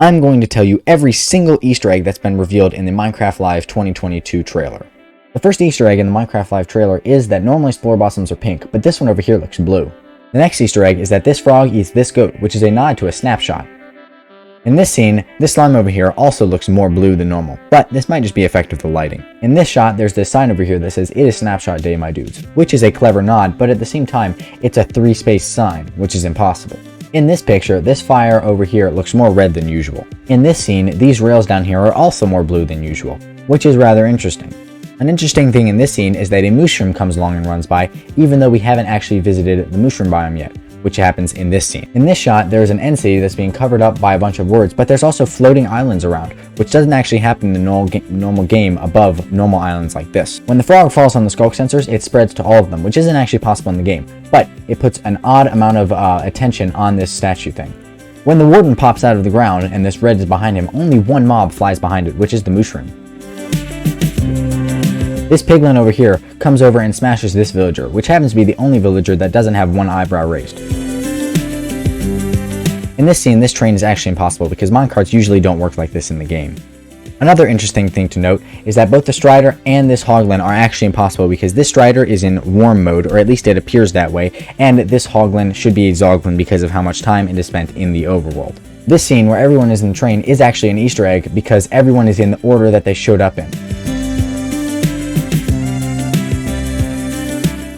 I'm going to tell you every single Easter egg that's been revealed in the Minecraft Live 2022 trailer. The first Easter egg in the Minecraft Live trailer is that normally spore blossoms are pink, but this one over here looks blue. The next Easter egg is that this frog eats this goat, which is a nod to a snapshot. In this scene, this slime over here also looks more blue than normal, but this might just be effect of the lighting. In this shot, there's this sign over here that says, "It is snapshot day, my dudes," which is a clever nod, but at the same time, it's a 3-space sign, which is impossible. In this picture, this fire over here looks more red than usual. In this scene, these rails down here are also more blue than usual, which is rather interesting. An interesting thing in this scene is that a mushroom comes along and runs by, even though we haven't actually visited the mushroom biome yet, which happens in this scene. In this shot, there's an end city that's being covered up by a bunch of words, but there's also floating islands around, which doesn't actually happen in the normal game above normal islands like this. When the frog falls on the skulk sensors, it spreads to all of them, which isn't actually possible in the game, but it puts an odd amount of attention on this statue thing. When the warden pops out of the ground and this red is behind him, only one mob flies behind it, which is the mushroom. This piglin over here comes over and smashes this villager, which happens to be the only villager that doesn't have one eyebrow raised. In this scene, this train is actually impossible because minecarts usually don't work like this in the game. Another interesting thing to note is that both the Strider and this Hoglin are actually impossible because this Strider is in warm mode, or at least it appears that way, and this Hoglin should be a Zoglin because of how much time it is spent in the overworld. This scene where everyone is in the train is actually an Easter egg because everyone is in the order that they showed up in.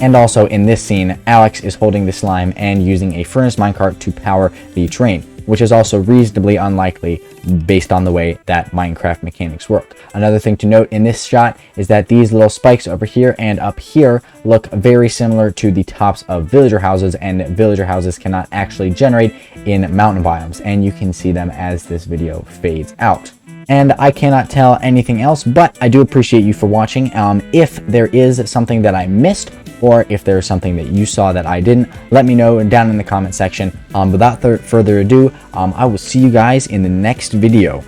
And also in this scene, Alex is holding the slime and using a furnace minecart to power the train, which is also reasonably unlikely based on the way that Minecraft mechanics work. Another thing to note in this shot is that these little spikes over here and up here look very similar to the tops of villager houses, and villager houses cannot actually generate in mountain biomes, and you can see them as this video fades out. And I cannot tell anything else, but I do appreciate you for watching. If there is something that I missed, or if there's something that you saw that I didn't, let me know down in the comment section. Without further ado, I will see you guys in the next video.